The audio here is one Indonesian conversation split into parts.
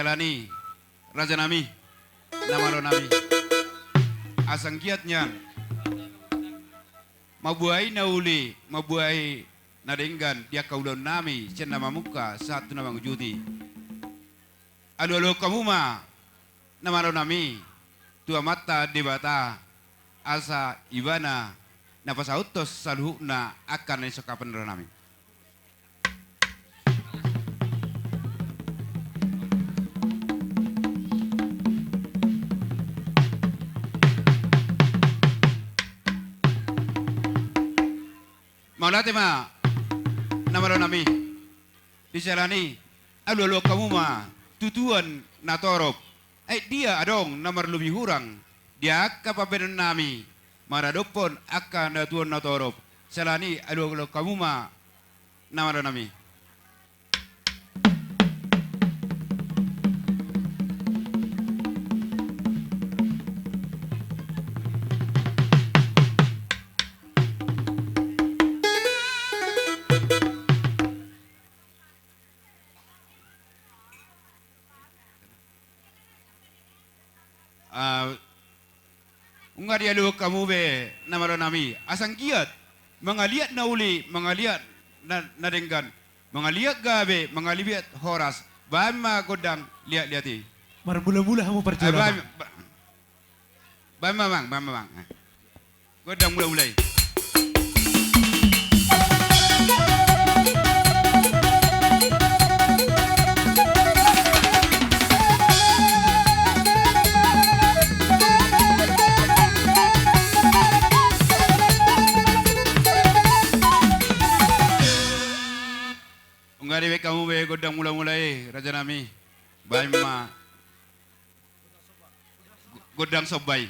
dijalani Raja Nami, nama Nami. Asang giatnya, mabuai nauli, mabuai nadenggan dia kaulon nami, cen nama muka satu nama ngujudi. Alu kamu ma, nama Nami, tua mata debata, asa ibana, nafas autos saluhna akan esokapan Nami. Maulati ma, nama Nami, dijalani, alu kamu ma, tutuan natorop, dia adong nomor lebih hurang, dia kapabenan Nami, maradopon akan tuan natorop, selani alu kamu ma, nama Nami. Unga dia lu kamu be nama Nami asang giat mengaliat nauli mengaliat nadenggan mengaliat gabe mengaliat horas bama godang lihat-lihati Mula-mula kamu perjuangan. bama mang godang mulai Unggah dewe kamu be godang mulai Raja Nami, baima godang sobai.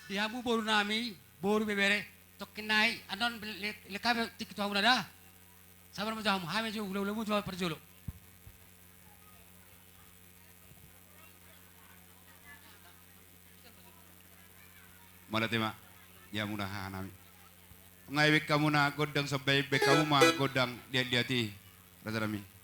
Dihamu boru nami, boru bebere, tokinai, anon lekabe tikitu hamu nada. Sabar mo jamu, hame jo ulo mo jo perjolo. Malati ma, ya mudah Nami. Ngai be kamu na godang sobai be kamu ma godang lihat-lihati Raja Nami.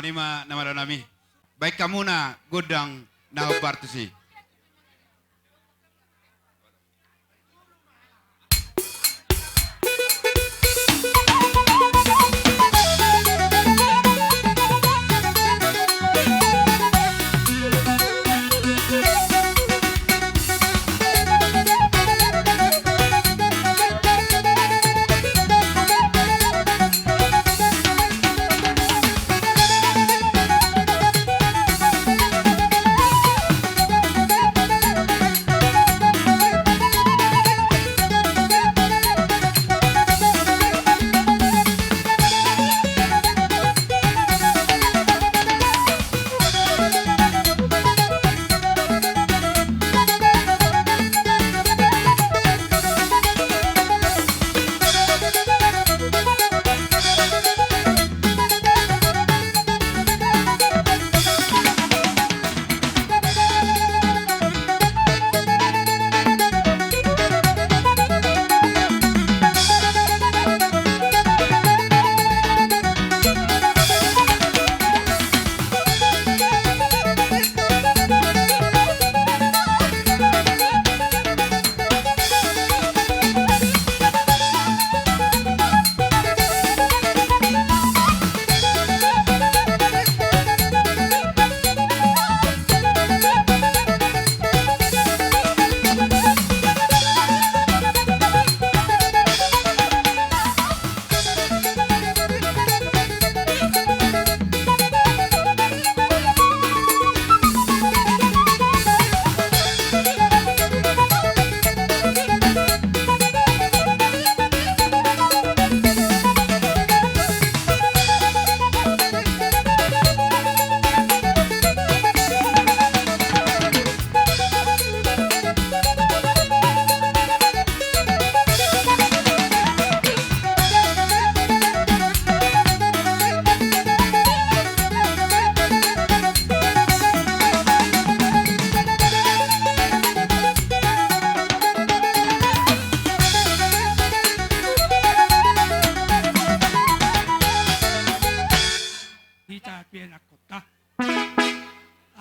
manima nama nami. Baik kamu na godang na partusi.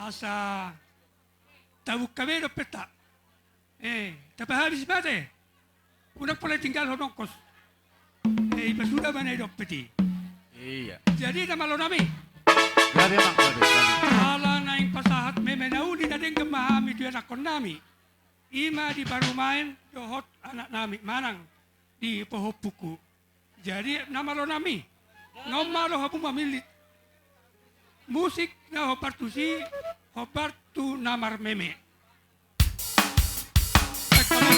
Asa tahu kami do peta. Tapi habis bate. Udah boleh tinggal honongkos. Iba sudah mana hidup peti. Iya. Jadi nama lo nami. Gari mak gari. Ala naing pasahat memenau di dadeng gemahami dia nakon nami. Ima di baru main dohot anak nami manang di pohon puku. Jadi nama lo nami. Ngomong lo hapu mamilit. Musik na hopartusi hopartu namar meme. Langsung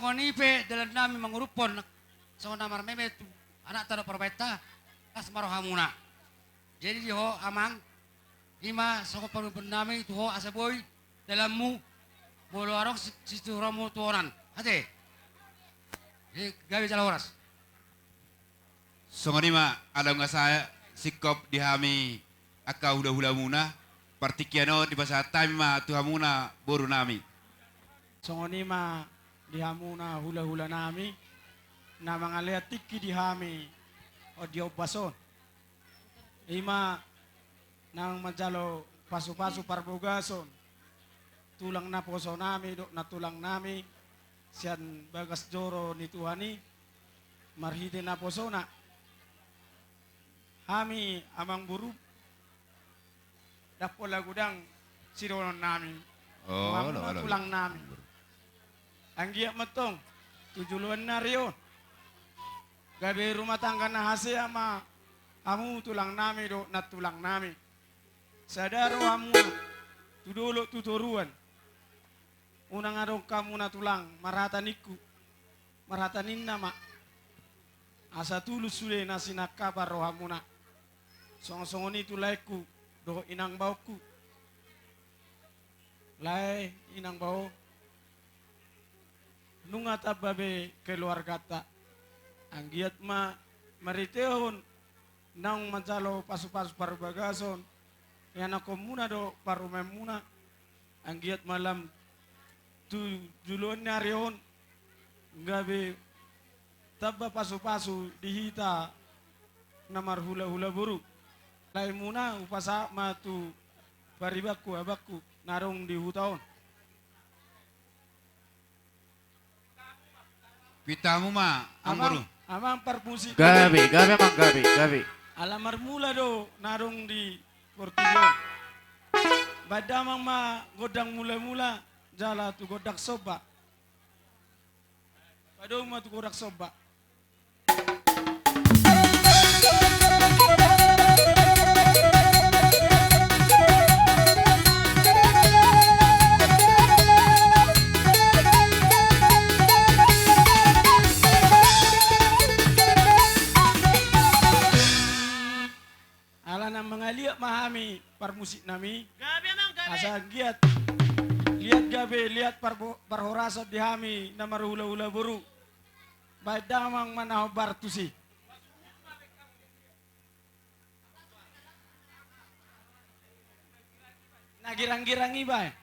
songonipe dalam nami mangurupon songon namar meme tu anak tado perbeta kas marohamuna. Jadi ho amang ima songo parupun nami tu ho asaboy dalammu bolo arok situ romo tuonan. Hate. Jadi gawe jalawaras. Songonima ada nggak saya sikop dihami aka hula muna partikiano di bahasa taima tuhamuna boru nami. Songonima dihamuna hula-hula nami na mga leatiki dihami o diobason. Ima nang majalo pasu-pasu parbogason. Tulang na poso nami, dok na tulang nami. Siyan bagas joro ni Tuhani. Marhide na poso na. Hami amang buru. Dapola gudang sironon nami. Oh, Mamuna tulang nami. Ang giyak matong, tujuluan na riyon. Gabi rumah tangga na hasi ama, amu tulang nami do na tulang nami. Sadaro amu, tudolo tuturuan. Unang araw kamu na tulang, marataniku, maratanin nama. Asa tulus sule na sinakabar rohamu na. Song-songon itu laiku, do inang bauku. Lai inang bau. Nunga tababe keluarga ta. Ang giat maritehon nang majalo pasu-pasu parubagason. Yan ako muna do parumem muna. Ang giat malam tu juluan narihon. Gabi taba pasu-pasu dihita namar hula-hula buru. Lai muna upasa matu paribaku abaku narong di hutaon. Pitamu ma ang boru. Amang parpusi. Gabi mang gabi. Alamar mula do narong di Portugal. Badamang ma godang mula-mula jala tu godak soba. Padong ma tu godak soba. Ala nang mga liat mahami parmusik nami. Gabi mang gabi. Asa giat. Lihat gabi, lihat parhorasat dihami na marhula-hula buru. Badamang manaw bartusi. Nagirang-girang iba.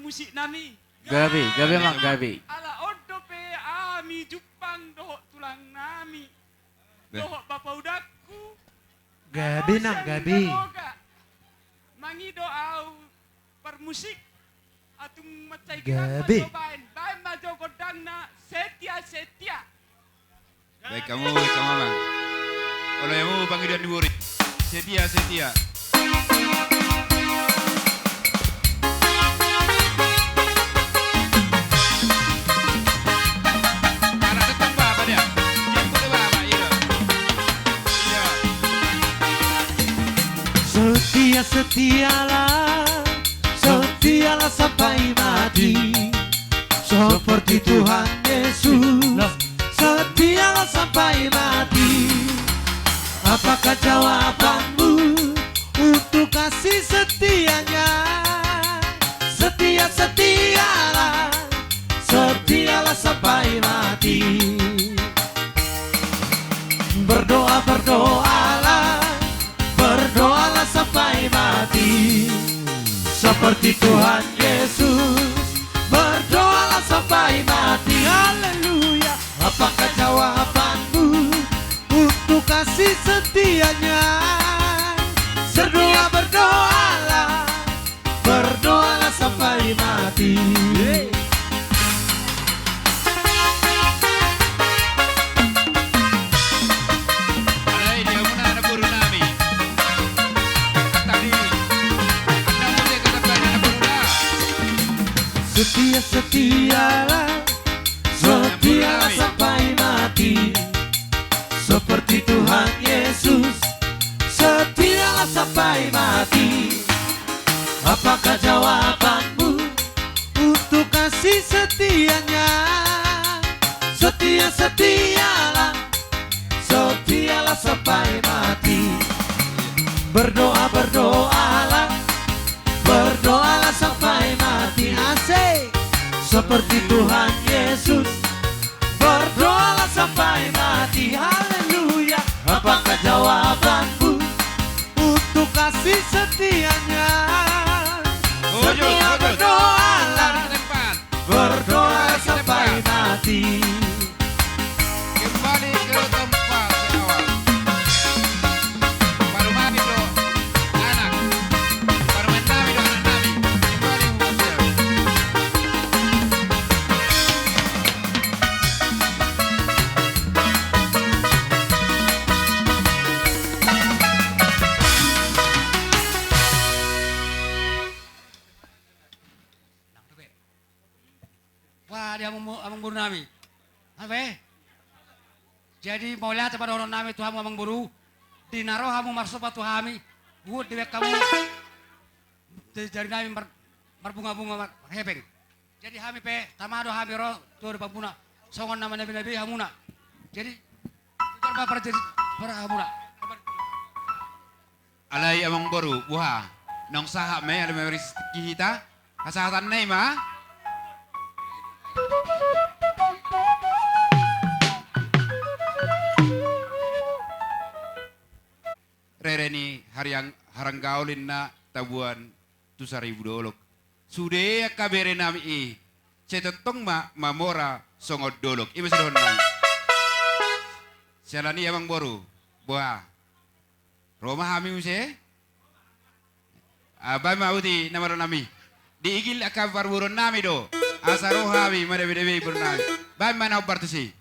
musik nami. Gabi mang gabi. Ala ondo pe ami jupang dohok tulang nami. Beh. Dohok bapa udaku. Gabi nang gabi. Mangido au permusik atung macai Gabi. bain majo godangna setia. Baik kamu mang. Oleh kamu panggilan murid. Setia. Anak tetang apa dia? Jemput apa? Iya. Setialah sampai mati. Seperti Tuhan Yesus. Setialah sampai mati. Apakah jawabanmu untuk kasih setianya? Setialah sampai mati. Berdoalah sampai mati. Seperti Tuhan Yesus, berdoalah sampai mati. Haleluya. Apakah jawabanmu untuk kasih setianya? Berdoalah sampai mati. Alay dia muna na puro nami. Tadi anda muli kata na puro na. Setialah sampai mati. Seperti Tuhan Yesus, setialah sampai mati. Apakah jawabanmu untuk kasih setianya? Setialah sampai mati. Berdoalah sampai mati. Asik. Seperti Tuhan Yesus, berdoalah sampai mati. Haleluya. Apakah jawabanmu untuk kasih setianya? Berdoalah sampai mati. Kembali ke tempat awal. Baru mami do anak. Baru main nami do anak nami. Kembali ke Wah, dia amang buru nami. Apa? Jadi mau lihat pada orang nami Tuhan amang buru. Dinaro hamu marsop tu hami. Buat dewek kamu. Dari nami berbunga-bunga hebeng. Jadi hami pe tamado hami roh tu ada puna. Songon nama nabi hamuna. Jadi itu apa jadi hamuna. alay amang baru buha. Nong sahab me ada meris kita. Kasahatan nai ma. Rereni harang gaulin na tabuan tu 1.000 dolok. Sude kabere nami i. Cetetong mamora songod dolok. Ima sedon nang. Sialani amang boru. Buah. Roma hami use. Abay mauti namaro nami. Diigil akab barburon nami do. Asaro hami madabi-dabi bernami. Bay manaw bartusi.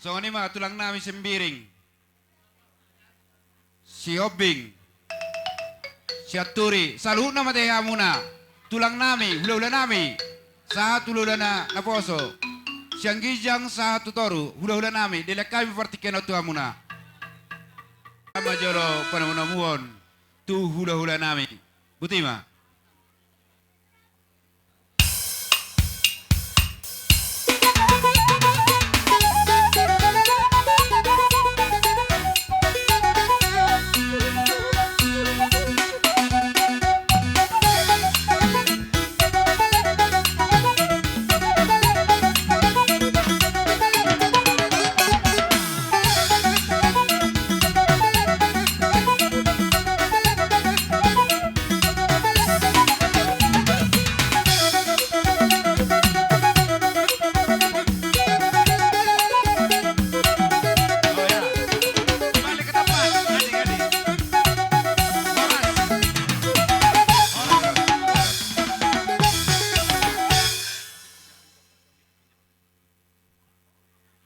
So ini mah tulang nami sembiring. Si Obing. Si Aturi. Saluh nama teh hamuna. Tulang nami, hula-hula nami. Sahat hula-hula na poso. Siang gijang sahat tutoru, hula-hula nami. Dila kami partikan tu hamuna. Sama jolo panamunamuhon. Tu hula-hula nami. Butima.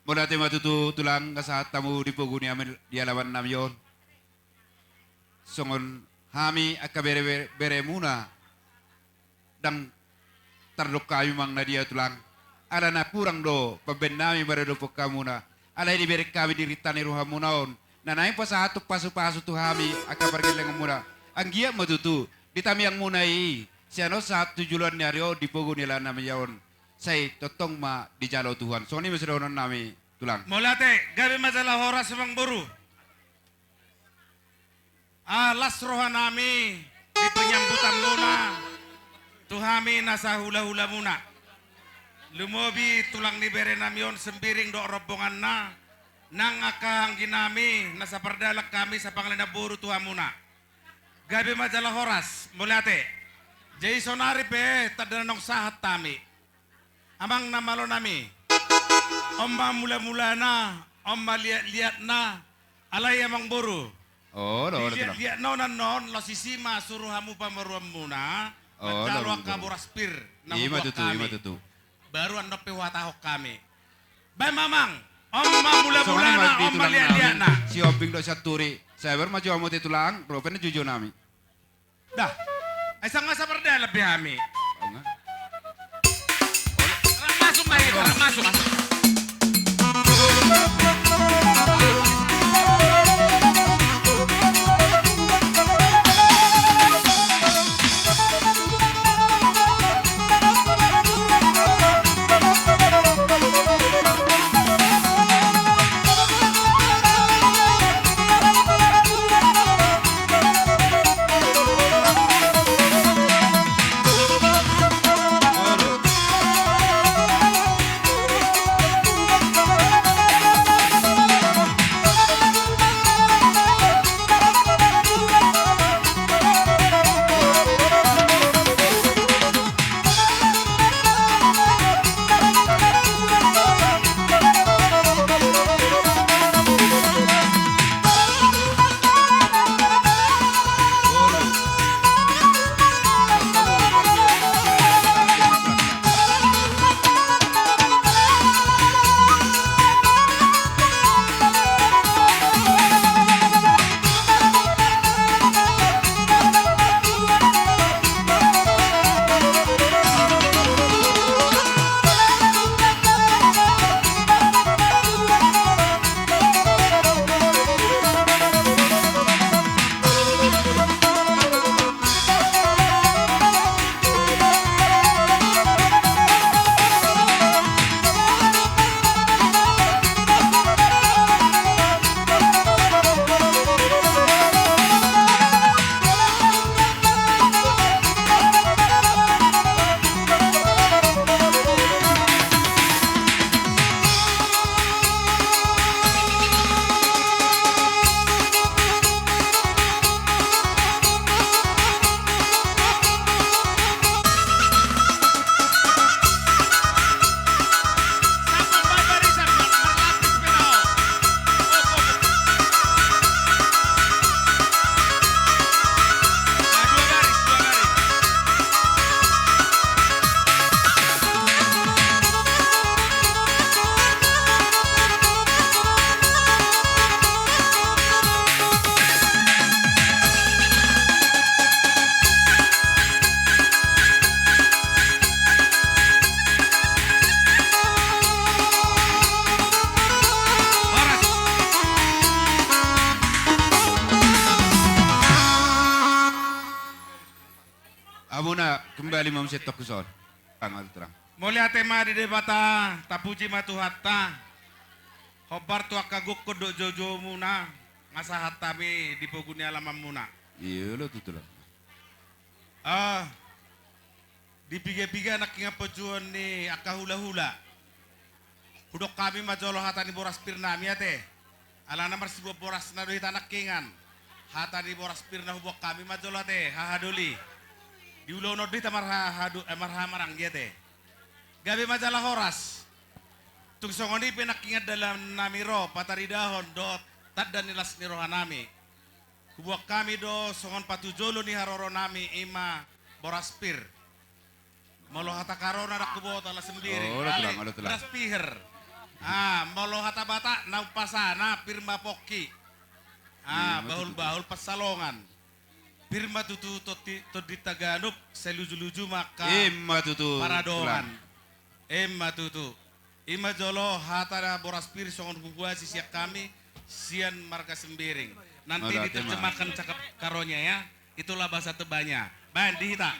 Mula matutu tulang kasahat tamu di poguni amil di alawan namyon. Songon hami akka bere muna dang tardok kayu mang nadia tulang. Ala na kurang do pabennami baredo pokamuna. Ala di bere kami diritani ruha munaon. Nanay pa sa hatok pasu-pasu tu hami akka bargeleng muna. Ang giya matutu ditami ang munai. Siano sa tujulan nyaryo di poguni la namayon. Say totong ma di jalo Tuhan. So ini masih nami tulang. Molate, gabi masalah horas semang buru. Alas roha nami di penyambutan muna. Tuhami nasa hula-hula muna. Lumobi tulang ni bere namion sembiring do rombongan na. Nang akahang ginami nasa perdalak kami sa pangalan na buru tuha muna. Gabi masalah horas, molate. Jason Aripe tadanong sahat tami. Amang namalo nami. Omma mula-mula na, omma liat-liat na, alay amang buru. Oh, lo Liat non lo sisima suruh hamu pamaruam muna. Oh, Mancalo lo. kaburaspir na Ima mubuak tutu, kami. ima tutu. Baru ando pewatahok kami. Bay mamang, omma mula-mula Soalnya na, di omma tulang liat-liat na. nami, si Obing do Saturi. Saya baru maju amu tulang, ropena jujur nami. Dah, ay sanga sa perda lebih kami. Oh, enggak. Masuk bayi, masuk. kembali memsetok kuson. Terang. Mulia tema di debata tapuji matuhatta. Hobar tua kaguk kodok jojo muna. Masahat tami di poguni alamam muna. Iya lo tuh lah. Di piga-piga nak ingat pejuan ni aka hula-hula. Hudok kami majolo hatani boras pirnami ate. Ala namar sibuah boras nado hitanak kingan. Hatani boras pirna hubok kami majolo ate hahaduli. Di ulo nodi tamar marang dia te. Gabi majalah horas. Tung songoni penak ingat dalam namiro patari dahon dot tad dan nilas nirohan nami. Hubok kami do songon patujolo ni haroro nami ima boras pir. Molo hata karona dak kubo tala sendiri. Oh, tulang. Beras piher. Molo hata bata nau pasana pirma poki. Bahul-bahul pesalongan. Pirma tutu to di Taganub seluju-luju maka Ima tutu. paradongan. Emma tutu. Ima jolo hata na boras pir songon hubua sisiak kami sian marga sembiring. Nanti Ada diterjemahkan cakap karonya ya. Itulah bahasa tebanya. Ban dihita.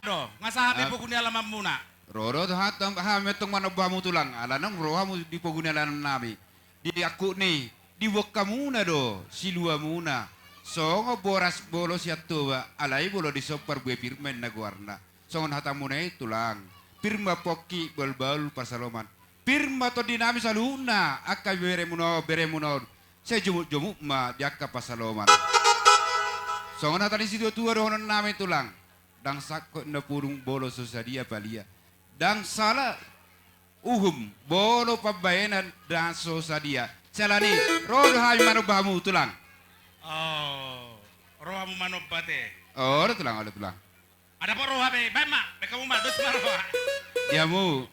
Do, ngasa hati pokoknya alamam muna. Roro tuh hatam hametong manabamu tulang. Ala nang rohamu di poguni alam nami. Di aku nih di waka muna do silua muna. Songo boras bolo siatuba alai bolo di sopar bue pirmen na guarna. Songon hatam muna tulang. Pirma poki bal-bal pasaloman. Pirma to dinamis aluna akai bere muno. Saya jumuk ma diaka pasaloman. Songon hatam di situ tua dohonan nami tulang. Dang sakot na purung bolo sosadia balia. Dang salah bolo pabayanan dan sosadia. Salani rodo hai manobamu tulang. Oh, rohamu manobate. Oh, ada tulang. Ada apa roha be? Bema, kamu mah dos roha. Diamu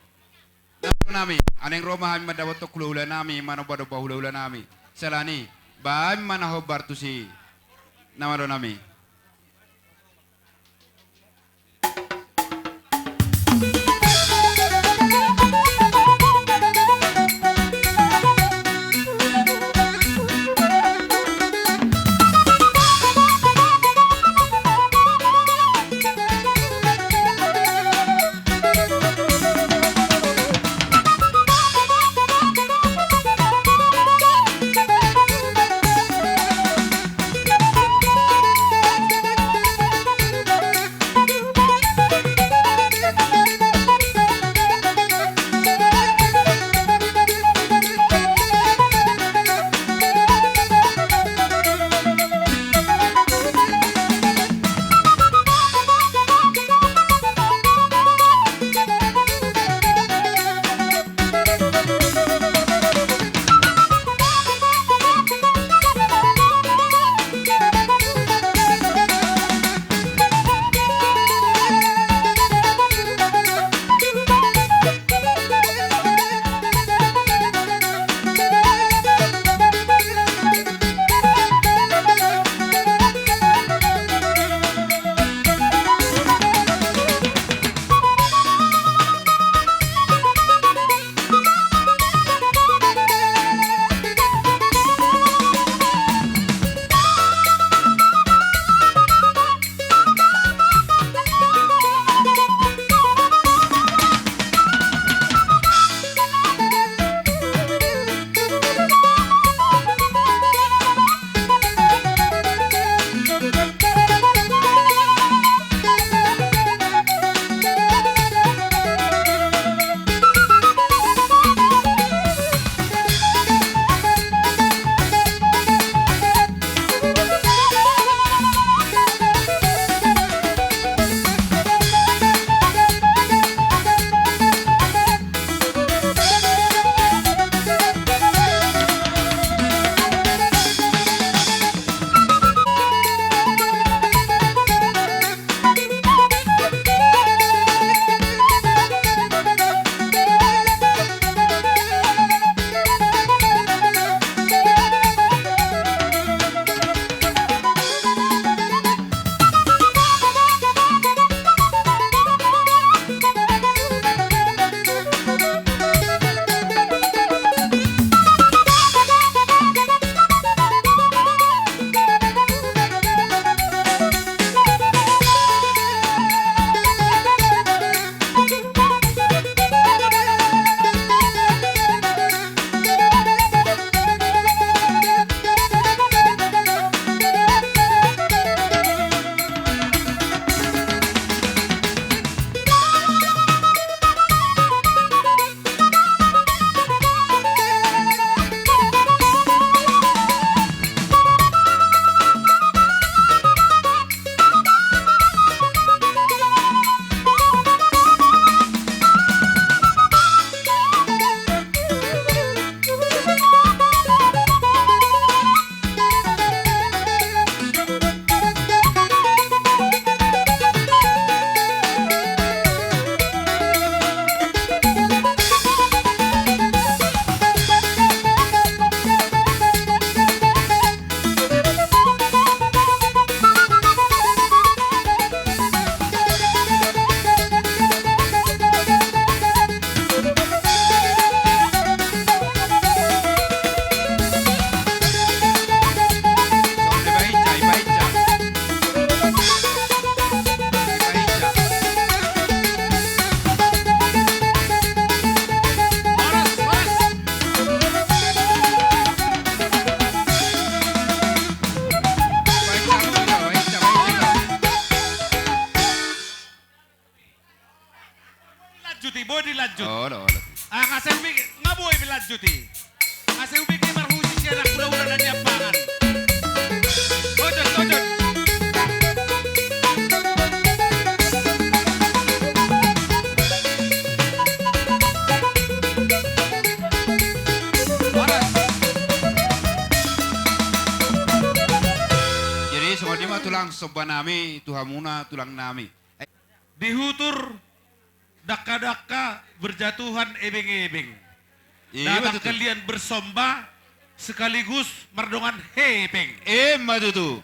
nami, aneng Roma hai madawa toklula nami manobado bahula nami. Salani bahan mana hobar tu si nama do nami. lanjuti. Ase ubiki marhusi kena kula-ula na niyapangan. Tojot, tojot. Jadi semua dia mah tulang soba nami, tuhamuna tulang nami. Dihutur daka-daka berjatuhan ebeng-ebeng. Iya Datang betul. kalian bersomba sekaligus merdongan hepeng. Matutu.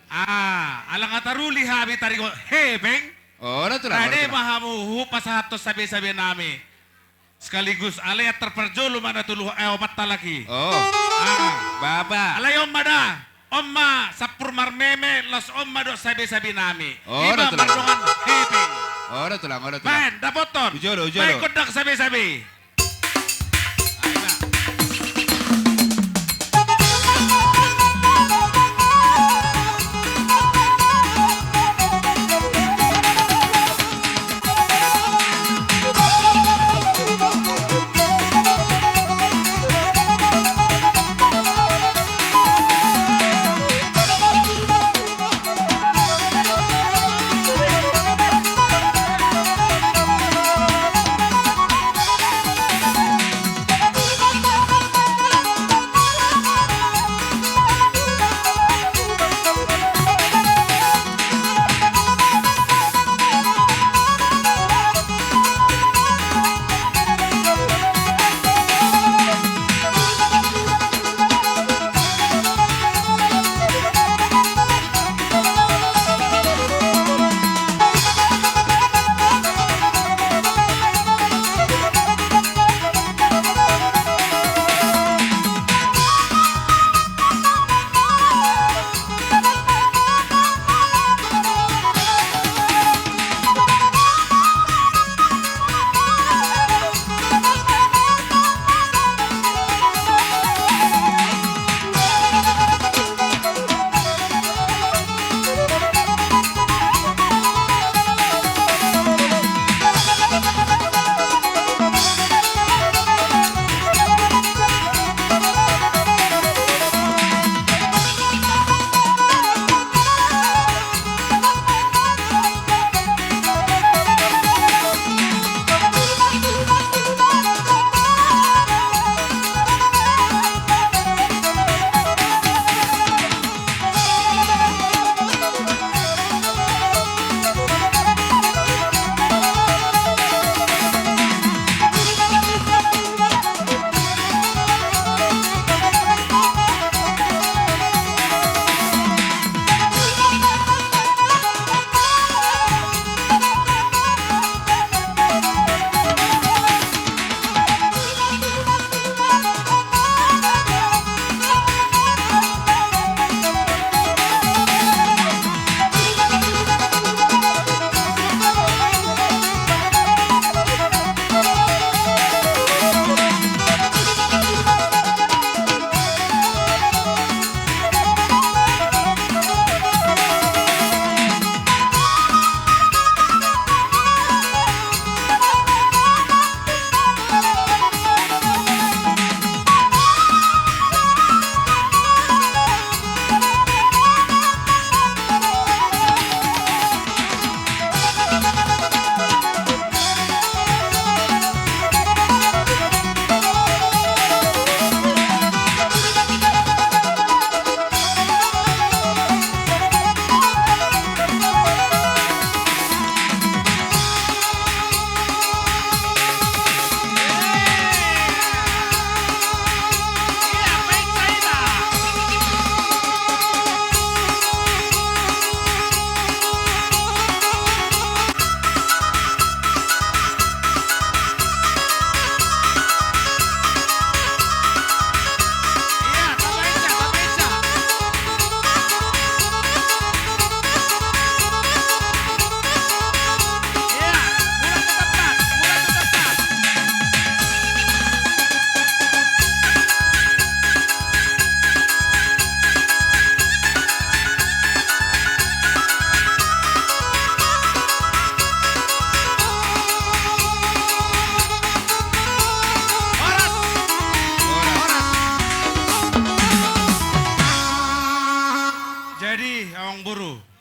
Alang ataruli habi tarigo hepeng. Oh, ora tulang. Tadi mahamuhu pasahatos sabi-sabi nami. Sekaligus alaya terperjulu mana tuluh opat talaki. Oh, Baba. Alay omma da. Omma sapur marmeme los omma do sabi-sabi nami. Oh, Iba betul. merdongan hepeng. Ora tulang, ora tulang. Bahan, dapoton. Ujolo, ujolo. Baik kodak sabi-sabi. Ayo, Mak.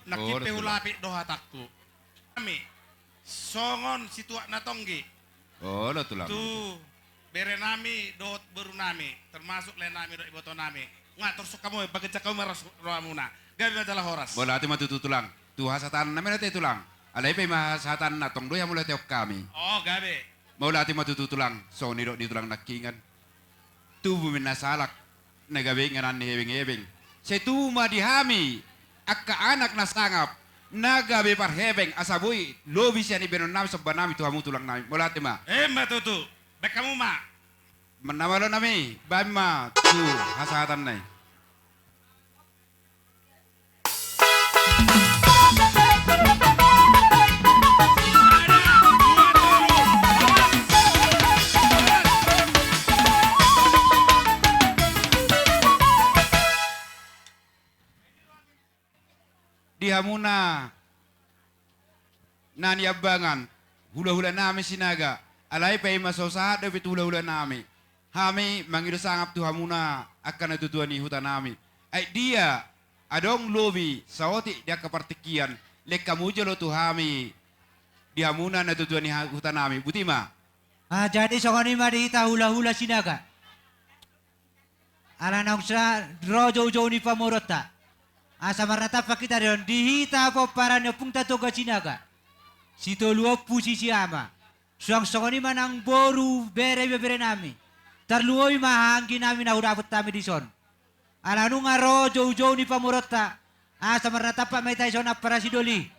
nakipe Oh, hulapi dohatakku. Kami songon situak natonggi. Oh, lo tulang. Tu bere nami dot beru nami termasuk le nami dot iboto nami. Ngatur suka mo bagecak kau maras roamuna. Gabi adalah horas. Bola hati matu tulang. Tu hasatan namanya te tulang. Alai pe mahasatan natong do yang mulai teok kami. Oh gabe. Bola hati matu tulang. So ni dok di tulang nakingan. Tu bumi nasalak. Nagabe ngaran ni hebeng-hebeng. Setu ma dihami. Akka anak nasangap. Nagabe parhebeng asaboy. Lobi siya ni benon nami sabban nami tu hamu tulang nami. Bola hati ma. Matutu. Bekamu ma. Menamalo nami. Bami ma. Tu hasatan nai. Dihamuna nani abangan hula-hula nami sinaga alai pay masosahat dapat hula-hula nami hami mangido sangap tu hamuna akan natutuan ni hutan nami ay dia adong lobi sawoti dia kepartikian lek kamu jelo tu hami dihamuna natutuan ni hutan nami butima Jadi sokoni madi ita hula-hula sinaga. Ala nang sa rojo-jo ni pamorota. Asa marata pakita don dihita po para nepung tatoga sinaga. Sito luopu si ama. Suang sokoni manang boru bere nami. Terluoi mahanggi nami na udapot tami di son. Ala nunga rojo-jo ni pamorota. Asa marata pa may tayo son para si doli.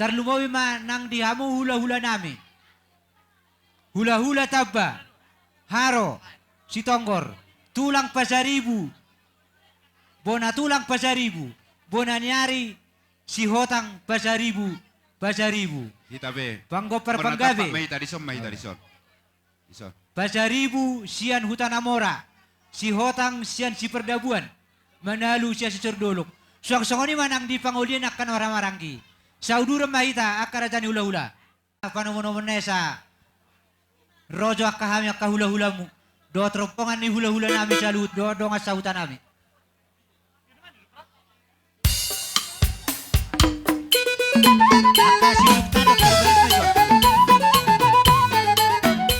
Terluoi manang dihamu hula-hula nami. Hula-hula taba, haro, si tonggor, tulang pasaribu, bona tulang pasaribu, bona nyari, si hotang pasaribu. hitabe Panggo perpanggabe, may tadison ison pasaribu sian hutan amora, si hotang sian si perdabuan, manalu siya si cerdolok. Suang-suang ni manang di pangulian akan orang-orangki. Sauduram mahita akan rajani hula-hula. Panomono sa rojo akahami akahula-hulamu. Do teropongan ni hula-hula nami salut. Do nga sa hutan nami. Akasilip tato terbaik na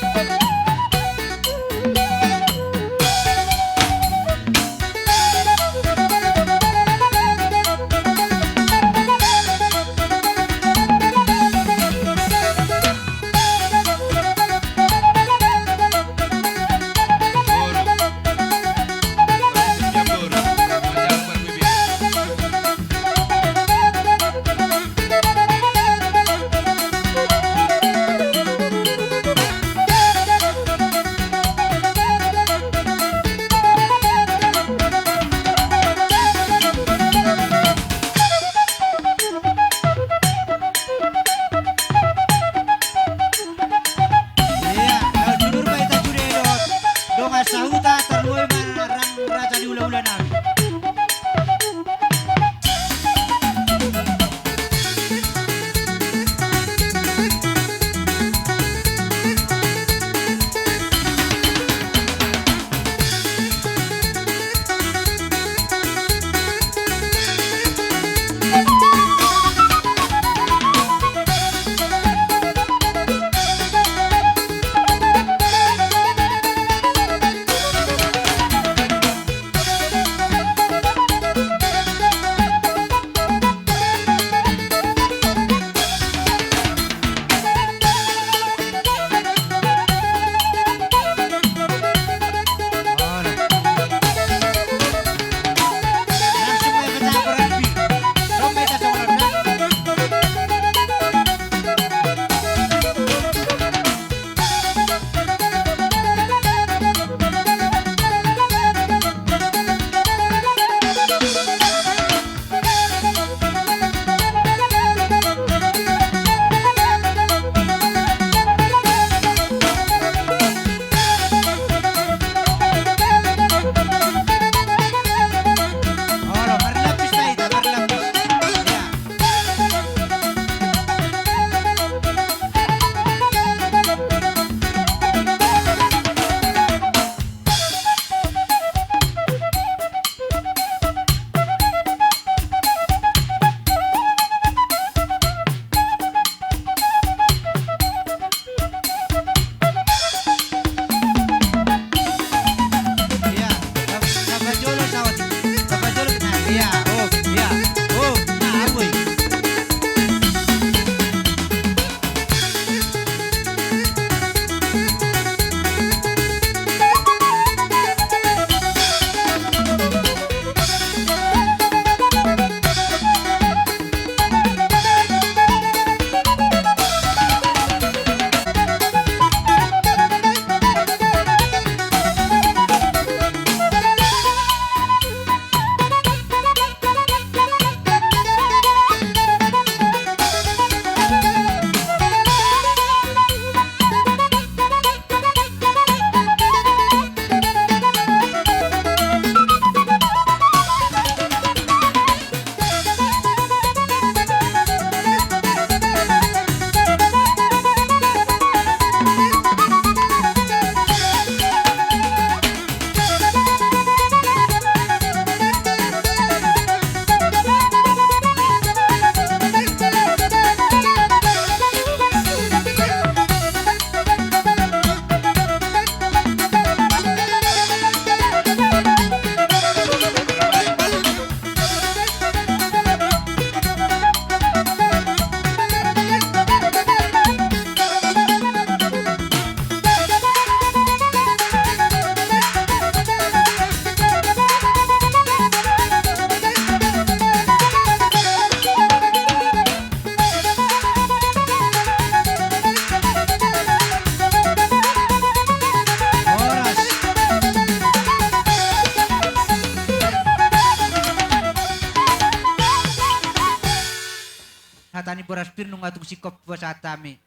boras pirnung atung sikop wasatami.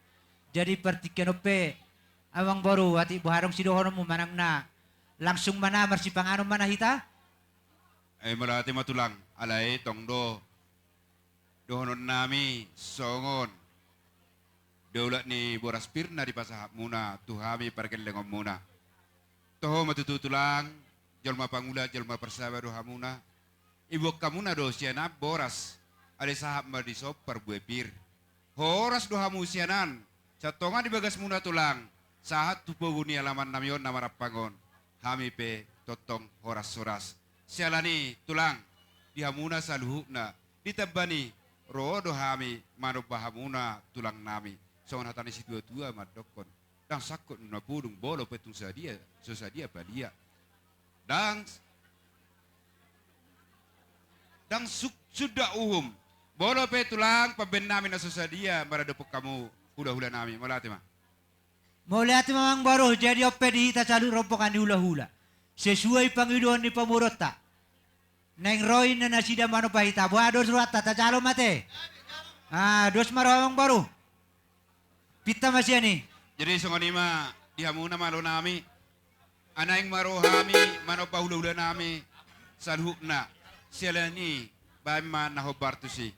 Jadi pertikian ope awang baru hati buharong sidohono mo manang na langsung mana marsi pangano mana hita? Malati matulang alay tongdo dohonon nami songon daulat ni boras pirna di pasahap muna tuhami parkelengom muna toho matututulang jalma pangula jalma persaba doha muna ibu kamuna do siana boras ale sahap madisop perbuepir horas doha musianan catongan di bagas muna tulang sahat tupoguni alaman namion namarapangon hami pe totong horas soras sialani tulang dihamuna saluhukna ditabani rodo hami mano bahamuna tulang nami songon hatani si tua madokon dang sakut na pudung bolo petung sadia padia dang sudah bolo pe tulang paben nami na susadia maradepok kamu hula-hula nami malati ma Mulai hati mamang baru jadi ope dihita calu rompokan di hula-hula. Sesuai pangiduan ni pemurota. Neng roin na nasida mano pahita. Buah dos ruata ta calo mate. Dos maro mamang baru. Pita masih ni. jadi songonima dihamuna malo nami anaing maro hami mano pa hula-hula nami salhukna sialani bama nahobartusi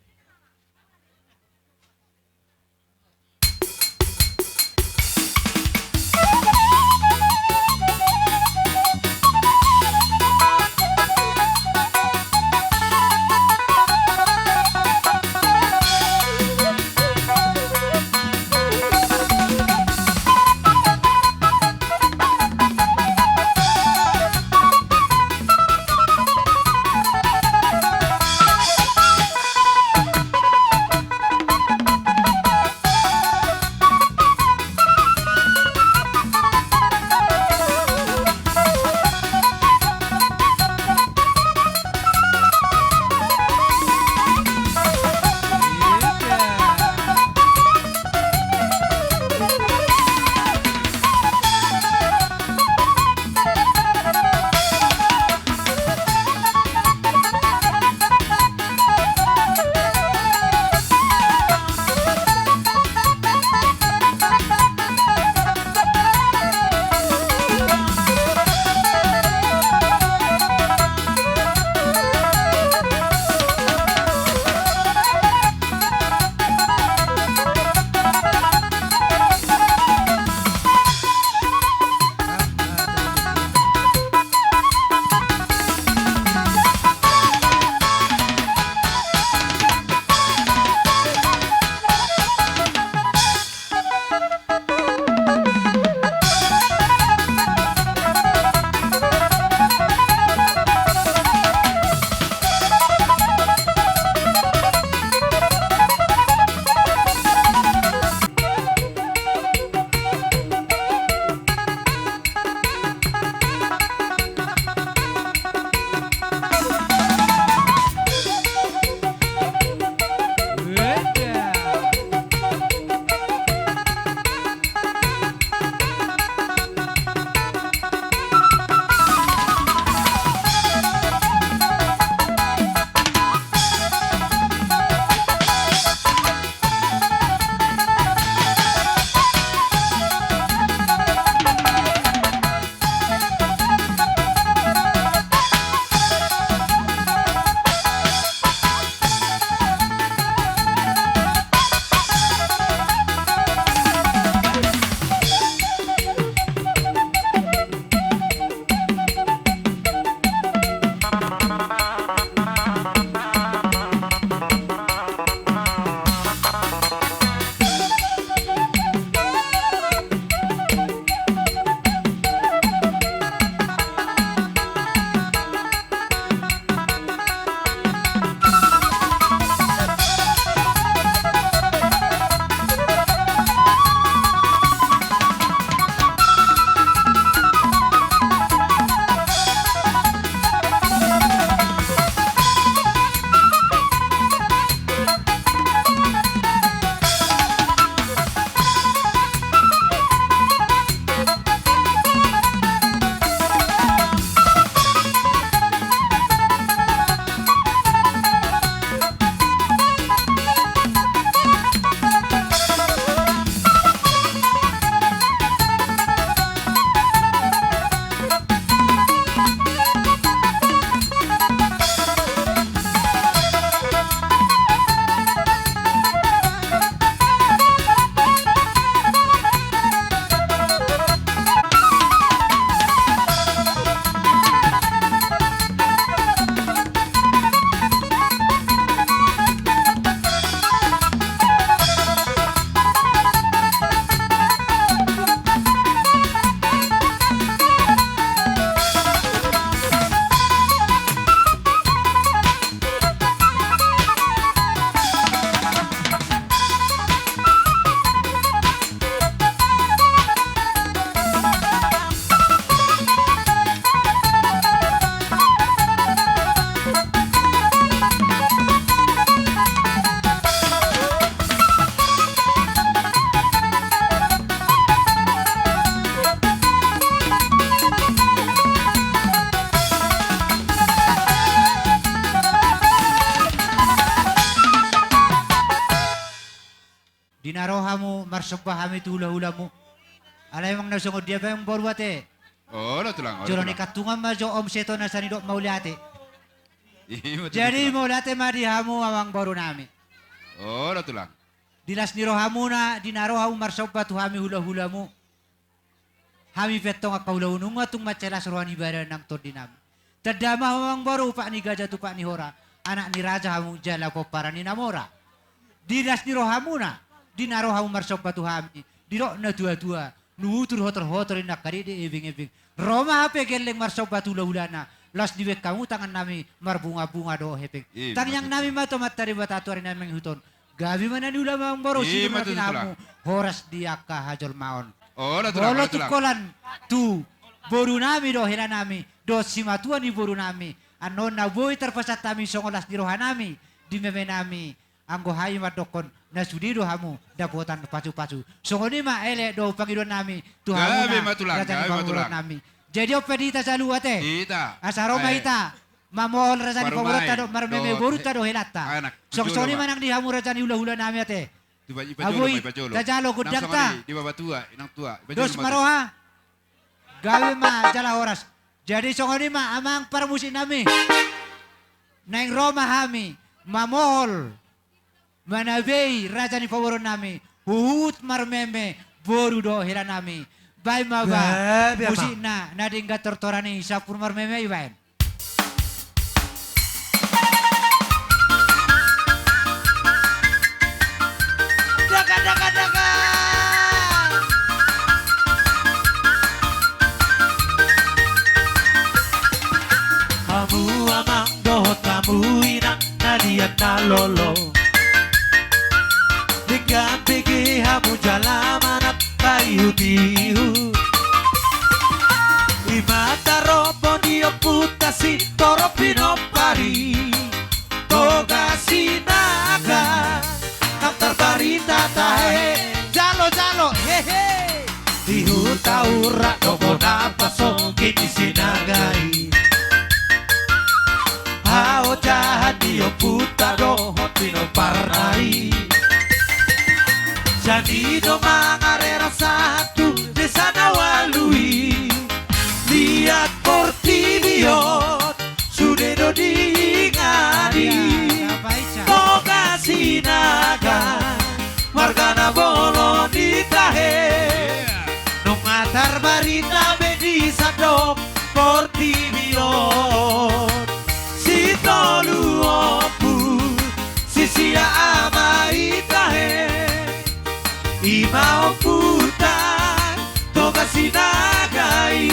dinarohamu marsabahami hula-hulamu. Alay mang nasungod dia ba yung borwate? Oh, lo tulang. Jolo ni katungan ma jo om seto na sani dok mauliate. Iya, Jadi maulate madihamu amang baru nami. Oh, lo tulang. Dilas nirohamu na dinarohamu marsabatu hami hula-hulamu. Hami petong akaulaunung atung macelas rohani ibadah nang tordinami. Tadama amang baru pak ni gajah tu pak ni hora. Anak ni raja hamu jala popara ni namora. Dilas nirohamu na dinarohamu marsabatu hami. Dirok na dua-dua. Nutur hotor-hotor nak kari di ebing-ebing. Roma hape geleng marsabatu hula-hulana. Las diwek kamu tangan nami marbunga-bunga do hepeng. Tang yang nami mato matari batatu ari nami huton. Gabi mana ni ulama ang baro sino na tinamu. Horas diaka hajol maon. Oh, lo tulang. Bolo tukolan tu boru nami do hela nami. Do simatua ni boru nami. Ano na boy terpesat nami songolas di roha nami. Di meme nami. Anggo hayi madokon na sudi do hamu dapotan pacu-pacu. Songoni ma ele do pangidon nami. Tu hamu Gabi na matulang, rajani gabi pangidon matulang. nami. Jadi opedita salu ate. Ita. Asaroma ita. Mamol rajani Parumai. pangidon tado marmeme Do- boru tado helata. Anak, Song-soni tujuh, manang di hamu rajani hula-hula nami ate. Di baju Aboy, baju. dajalo gudang ta. Di bawah tua, inang tua. Dos maroha. Gawe ma jala oras. Jadi songoni ma amang paramusin nami. Naing Roma hami. Mamol. Manabei raja ni paworo nami. Huhut marmeme. Boru do hela nami. Bay maba. Gabe, Musik na. Nading gatortorani. Sapur marmeme ibain. Daga. Kamu amang dohot kamu inang nadiak nalolo. Dengan pigi hamu jalamanat kayu-tihu. Imata ropo dio putasi toro pinopari. Toga sinaga kaptar barita tahe. Jalo hehe. Di huta ura dogo napaso kini sinagai. Hao jahat dio puta dohot pinoparnai. Jadi do mangarera satu desa nawalui. Lihat portibiot sudah do diingadi. Toga sinaga margana bolo ditahe. Nungatar barita medisa dok portibiot. Si tolu opu sisia ama itahe. Ima oputa toga sinagai.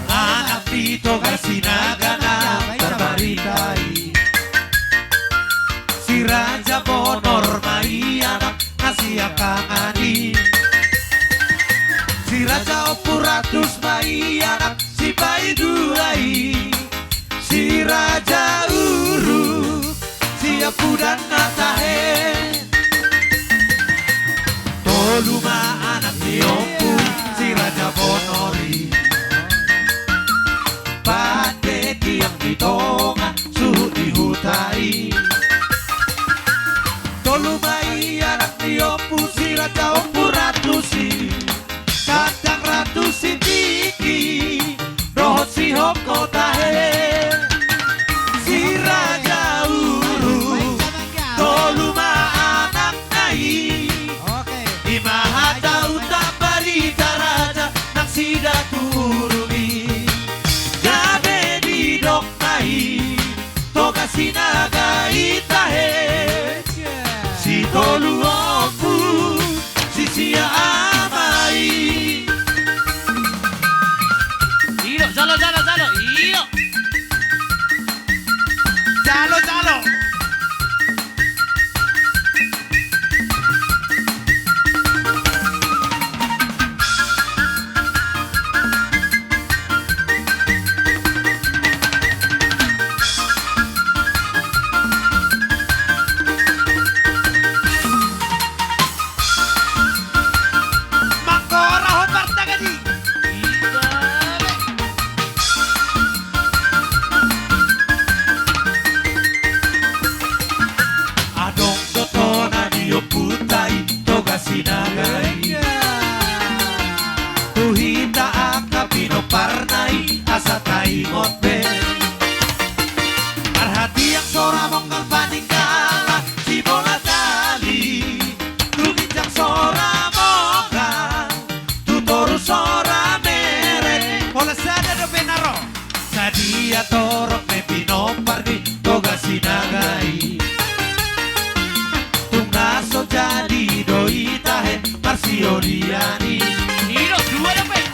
Anak di toga sinaga na terbaritai. Si raja bonor mai anak ngasih akangani. Si raja opuratus mai anak si bai duai. Si raja uruk siap dan natahe. Toluma anak diopu si raja bonori. Pate tiang di tonga suhu dihutai. Tolumai anak diopu si raja opu ratusi. Kadang ratusi tiki rohot si hoko tahe. Si raja uru toluma anak nai. Imahata utak barita raja nang sida turumi. Gabe di dok mai toga sinaga itahe. Si tolu opu si sia amai. Iyo, salo. Iyo. Jalo. Makora hobar tagadi. asa kaingot be Arhati yang sora mongkal panikala si bola tali Tuginjang sora mongkal tutoru sora mere Bola sada do benaro Sadia torok me pinopardi toga sinagai Tungnaso jadi doi tahe marsioriani Iro, dua dapat.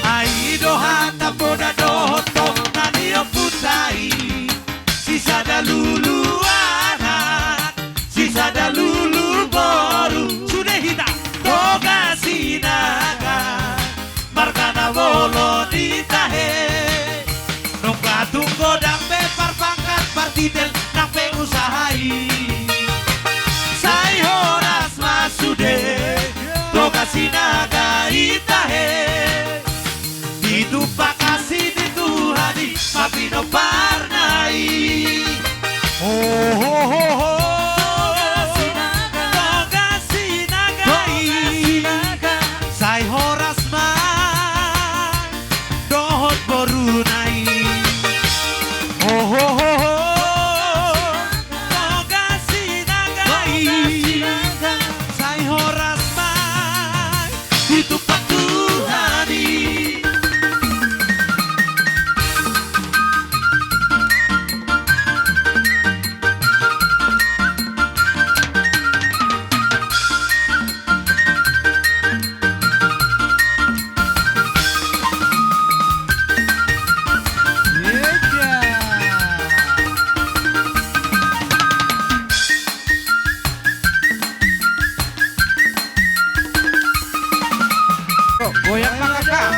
Aido hata boda dohoto nanio putai Sisa da lulu anak Sisa da lulu boru Sudah hitam Toga sinaga Markana bolo ditahe Nungka tunggo dampe parpangkat partidel Nampe usahai Sai horas masude Toga sinaga itahe Itu pakasi di Tuhani Mapino parnai Oh oh oh oh Toga sinagai Sai horas mai Dohot borunai Oh oh oh oh Toga sinagai Sai horas mai Itu pak Tuhani Goyang pak kakak.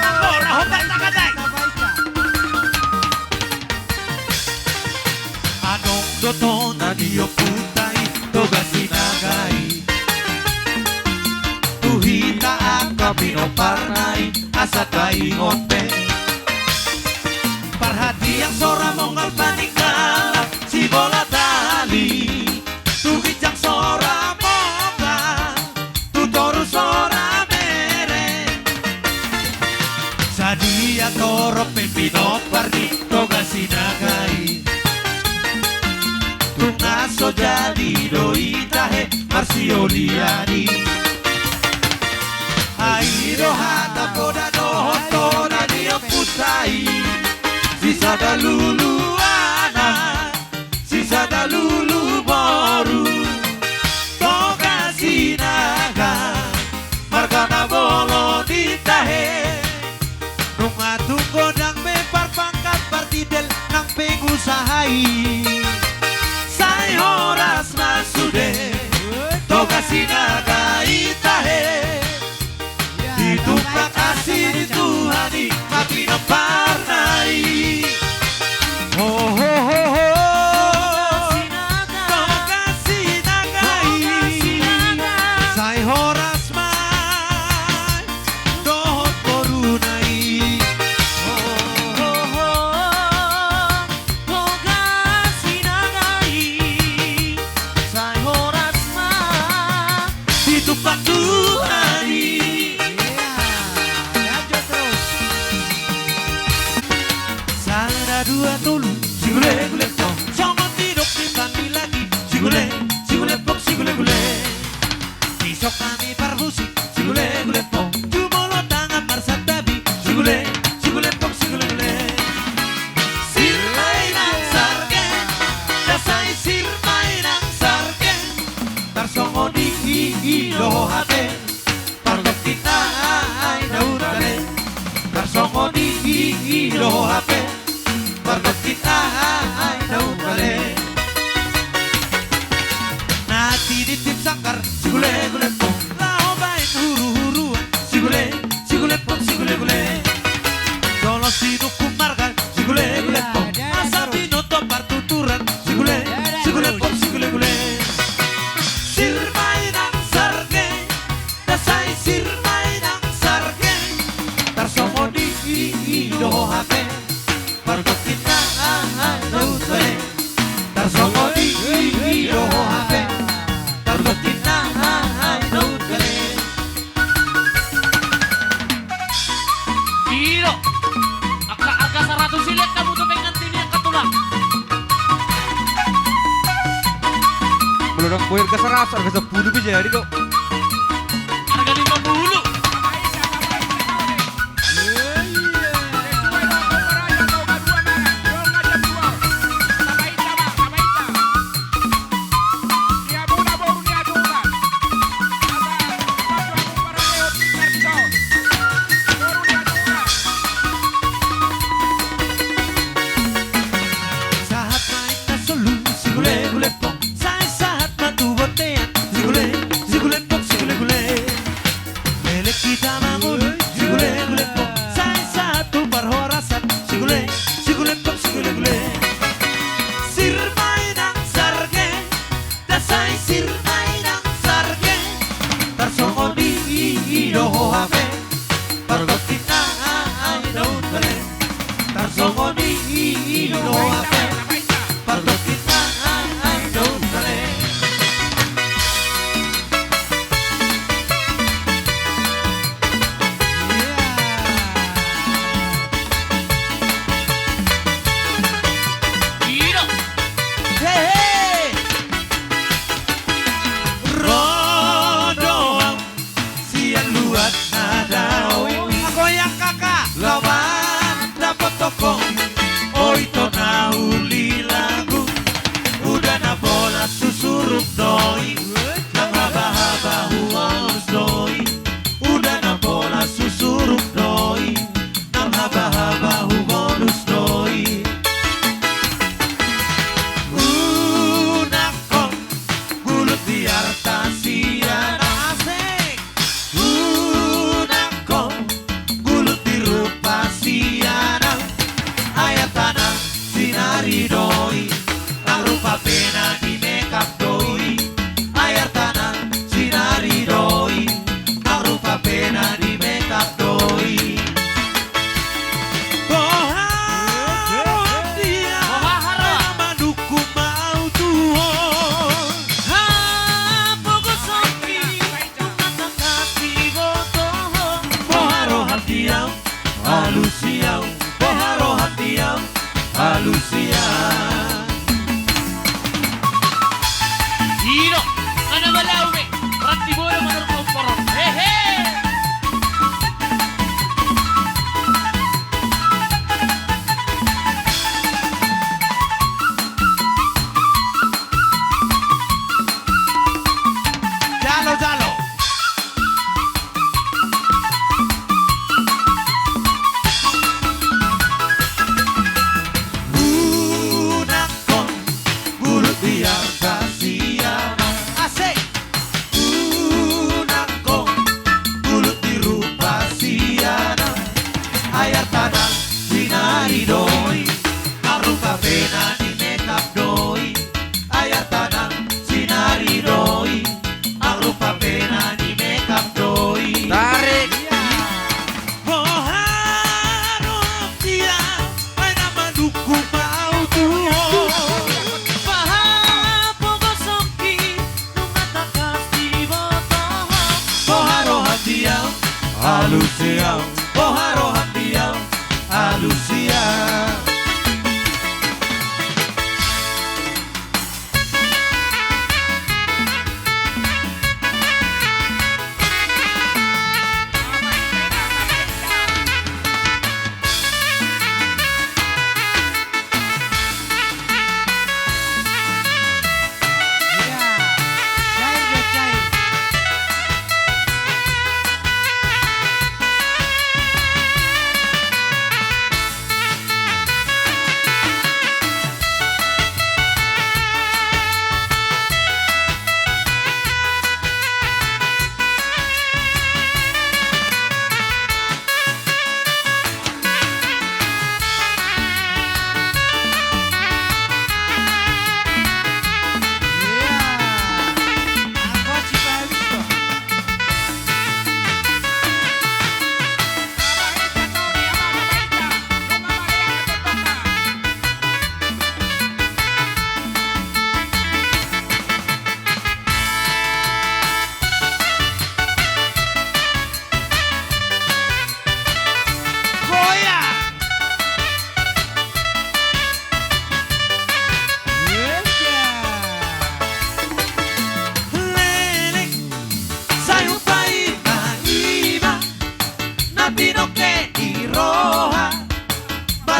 Anong doto na diyo putay Toga sinagai Tuhita ang kapinoparnay Asa kaingot be Parhati ang sora mong alpanikala Si bola tali Tuhit ang sora monga Tutoru sora mere Sadia toro pempinoparni Toga sinagai Tungnaso jadi doi tahe marsioliani Aido hata poda dohoto na dio putai Sisa da lulu anak Sisa da lulu boru Toga sinaga Margana bolo ditahe Nunga tunggo nang mepar pangkat partidel Nang pengusahai Sai horas masude Toga sinaga itahe Itu kasih di Tuhani Mapino parnai Oh oh oh oh Toga sinaga Sai horas mai Dohot korunai Oh oh oh Toga sinagai. Sai horas mai Itu pak Tuhani Lanjut terus. Sada dua tulu Sigule gule pok Songo tidok di kami lagi Sigule pok sigule gule Besok kami parmusik Sigule gule pok Jumolo tangan marsatabi Sigule pok sigule gule Sirmai nang sargen Dasai sirmai nang sargen Tarsongo di ido hate Partok kita ay daurale Tarsongo di ido hate Partok kita ay Poin ke 100 harga 10 bisa jadi kok. Harga 50. Saat main na solo, sigule-gule pong. Saat matu botean, sigule pong, sigule-gule. Melek kita bangun, sigule-gule pong. Saat tu perhorasan, sigule pong, sigule-gule. Sir mainang sarge, dasai sir mainang sarge. Tarsongo di idoho hame, pargotina ay daun bale. Tarsongo di idoho hame. Pardo kita ay daun bale. Gila. Hey, Rodoang siang luat nadao. Ako yang kakak lawan dapat toko. Oi to na uli lagu. Udah na bola susurup doi. Nang haba-haba huwalus doi. Udah na bola susurup doi. Nang haba-haba huwalus doi. Unakon gulut di atas siana asik. Unakon gulut di rupa siana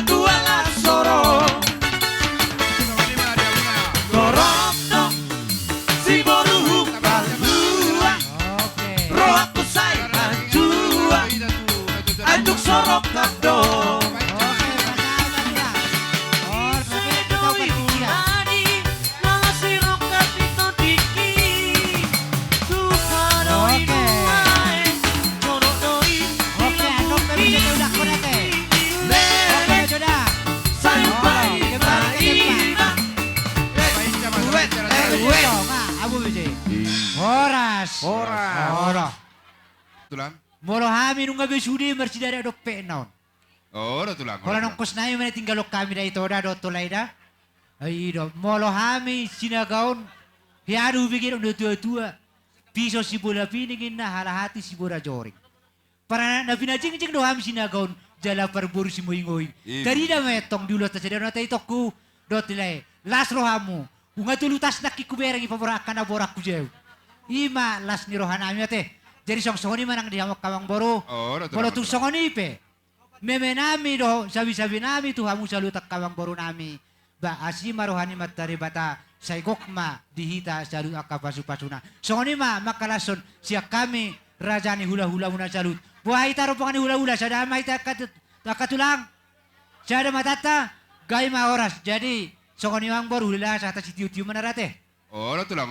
dua lah sorong Gorok no si boruh balua Oke. Roh aku say anjua Anjuk sorok kabdo Oke, bersama dia. Oh, tapi kita tahu pertikian. Oke, anok kami jadi udah konate. Oke, sudah. Oke, kembali ke tempat. Abu biji. Horas. Horas. Tulang. Molo hami nung gabi sudi mersidari adok penaon. Oh, ora tulang. Kalau nung kusnai mana tinggal kami dah itu dah tolai dah. Ayo do molo hami sinagaon. Hiadu bikin udah tua-tua. Piso si bola piningin na halahati si bola joring. Para na pinajing-jing do hami sinagaon. Jala perburu si moing-moing. Dari dah metong dulu tas ada nata itu ku do tilai. Las rohamu. Unga tulutas nak kikuberang ipaborakan na borak jauh. Ima las ni rohanami ate. Jadi song-songoni manang di hamak kawang boro. Oh, ora Kalau tulang. tu songoni pe. Meme nami do sabi-sabi nami tu hamu salutak kawang boro nami. Ba asima rohani matari bata saigokma dihita salut akapasu-pasuna. Songoni ma makalason siak kami rajani hula-hula muna salut. Buah ita ropangani hula-hula sada ma ita katulang. Sada matata gai ma oras. Jadi songoni wang boro hula sa atas tiu-tiu manarate. Oh, ora tulang.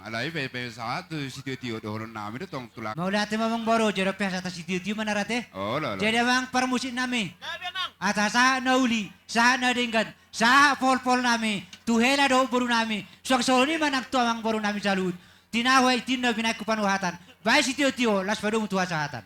Alai pe satu sitio do horon nami do tong tulang. Mau dati mamang boro jero pe sa atas tiu-tiu manarate. Oh, ora. Jadi abang permusit nami. Atas sah na uli, sah na dinggan, sah pol-pol nami, tuhela do boru nami. Sok-soni manang tuamang boru nami salut. Tinawai tinna binay kupanuhatan. Baik si tio-tio, las padung tuwa sahatan.